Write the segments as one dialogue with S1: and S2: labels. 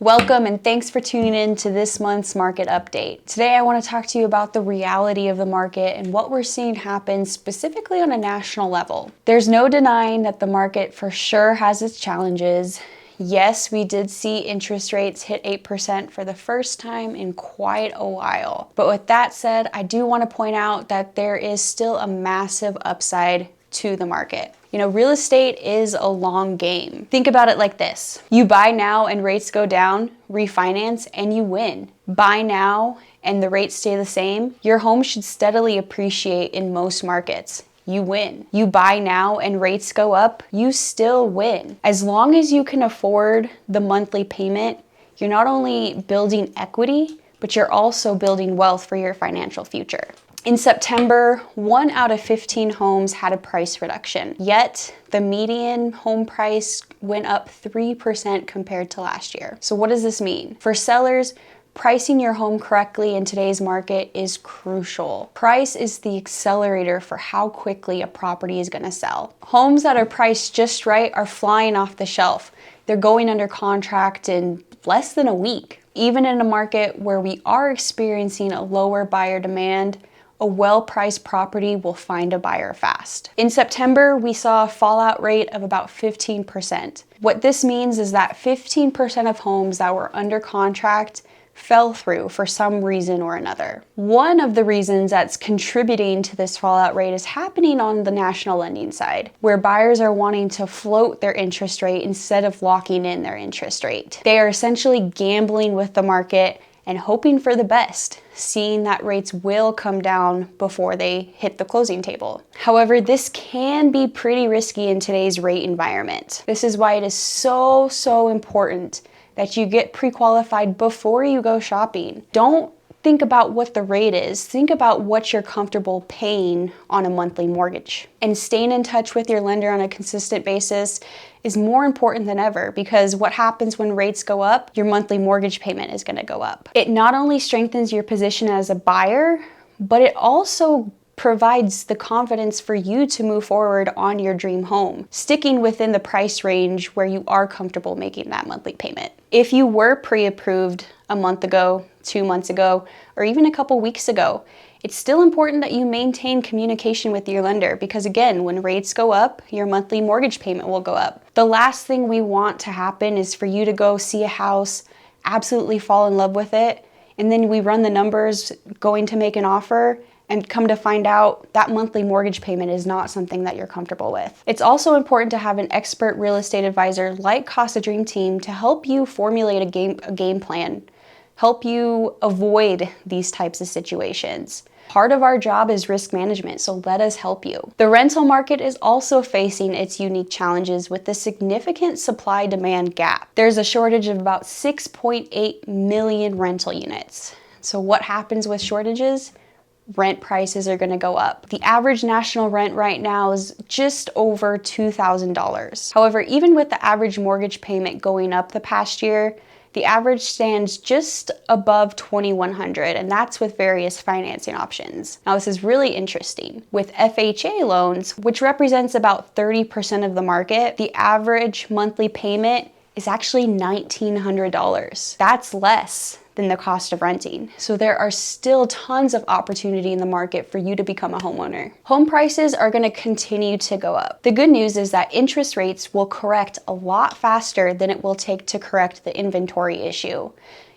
S1: Welcome and thanks for tuning in to this month's market update. Today I want to talk to you about the reality of the market and what we're seeing happen specifically on a national level. There's no denying that the market for sure has its challenges. Yes, we did see interest rates hit 8% for the first time in quite a while. But with that said, I do want to point out that there is still a massive upside to the market. Real estate is a long game. Think about it like this. You buy now and rates go down, refinance, and you win. Buy now and the rates stay the same, your home should steadily appreciate in most markets. You win. You buy now and rates go up, you still win. As long as you can afford the monthly payment, you're not only building equity, but you're also building wealth for your financial future. In September, 1 out of 15 homes had a price reduction, yet the median home price went up 3% compared to last year. So what does this mean? For sellers, pricing your home correctly in today's market is crucial. Price is the accelerator for how quickly a property is going to sell. Homes that are priced just right are flying off the shelf. They're going under contract in less than a week. Even in a market where we are experiencing a lower buyer demand, a well-priced property will find a buyer fast. In September, we saw a fallout rate of about 15%. What this means is that 15% of homes that were under contract fell through for some reason or another. One of the reasons that's contributing to this fallout rate is happening on the national lending side, where buyers are wanting to float their interest rate instead of locking in their interest rate. They are essentially gambling with the market and hoping for the best, seeing that rates will come down before they hit the closing table. However, this can be pretty risky in today's rate environment. This is why it is so important that you get pre-qualified before you go shopping. Don't think about what the rate is. Think about what you're comfortable paying on a monthly mortgage. And staying in touch with your lender on a consistent basis is more important than ever, because what happens when rates go up, your monthly mortgage payment is going to go up. It not only strengthens your position as a buyer, but it also provides the confidence for you to move forward on your dream home, sticking within the price range where you are comfortable making that monthly payment. If you were pre-approved a month ago, 2 months ago, or even a couple weeks ago, it's still important that you maintain communication with your lender, because again, when rates go up, your monthly mortgage payment will go up. The last thing we want to happen is for you to go see a house, absolutely fall in love with it, and then we run the numbers going to make an offer, and come to find out that monthly mortgage payment is not something that you're comfortable with. It's also important to have an expert real estate advisor like Casa Dream Team to help you formulate a game plan, help you avoid these types of situations. Part of our job is risk management, so let us help you. The rental market is also facing its unique challenges with the significant supply-demand gap. There's a shortage of about 6.8 million rental units. So what happens with shortages? Rent prices are going to go up. The average national rent right now is just over $2,000. However, even with the average mortgage payment going up the past year, the average stands just above $2,100, and that's with various financing options. Now, this is really interesting. With FHA loans, which represents about 30% of the market, the average monthly payment is actually $1,900. That's less than the cost of renting. So there are still tons of opportunity in the market for you to become a homeowner. Home prices are going to continue to go up. The good news is that interest rates will correct a lot faster than it will take to correct the inventory issue.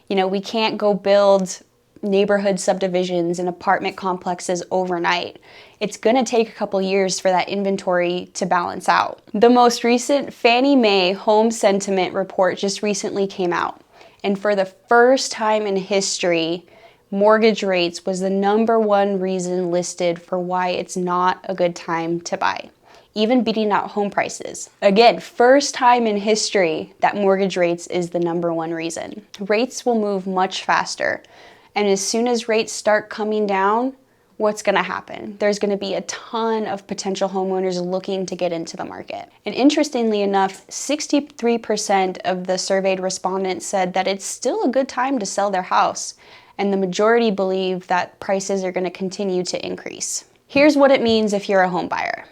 S1: We can't go build neighborhood subdivisions and apartment complexes overnight. It's going to take a couple years for that inventory to balance out. The most recent Fannie Mae Home Sentiment Report just recently came out. And for the first time in history, mortgage rates was the #1 reason listed for why it's not a good time to buy, even beating out home prices. Again, first time in history that mortgage rates is the #1 reason. Rates will move much faster. And as soon as rates start coming down, what's going to happen? There's going to be a ton of potential homeowners looking to get into the market. And interestingly enough, 63% of the surveyed respondents said that it's still a good time to sell their house, and the majority believe that prices are going to continue to increase. Here's what it means if you're a home buyer.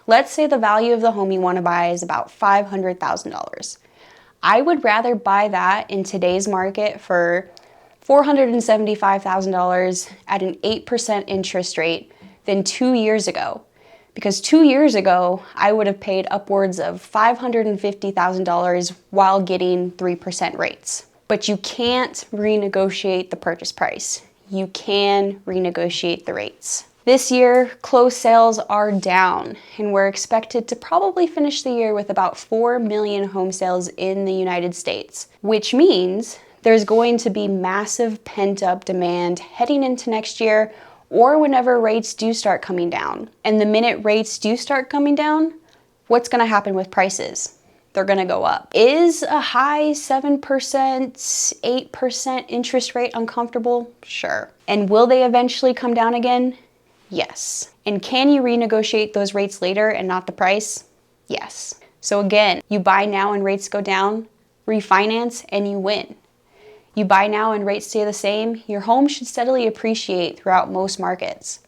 S1: Let's say the value of the home you want to buy is about $500,000. I would rather buy that in today's market for $475,000 at an 8% interest rate than 2 years ago. Because 2 years ago, I would have paid upwards of $550,000 while getting 3% rates. But you can't renegotiate the purchase price. You can renegotiate the rates. This year, closed sales are down, and we're expected to probably finish the year with about 4 million home sales in the United States, which means there's going to be massive pent-up demand heading into next year or whenever rates do start coming down. And the minute rates do start coming down, what's going to happen with prices? They're going to go up. Is a high 7%, 8% interest rate uncomfortable? Sure. And will they eventually come down again? Yes. And can you renegotiate those rates later and not the price? Yes. So again, you buy now and rates go down, refinance and you win. You buy now and rates stay the same, your home should steadily appreciate throughout most markets.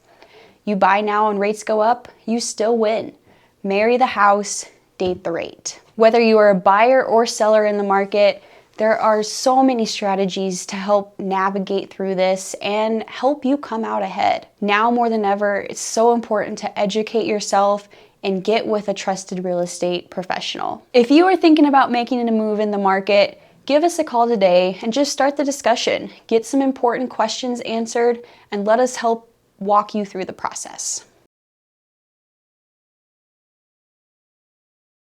S1: You buy now and rates go up, you still win. Marry the house, date the rate. Whether you are a buyer or seller in the market, there are so many strategies to help navigate through this and help you come out ahead. Now more than ever, it's so important to educate yourself and get with a trusted real estate professional. If you are thinking about making a move in the market, give us a call today and just start the discussion. Get some important questions answered and let us help walk you through the process.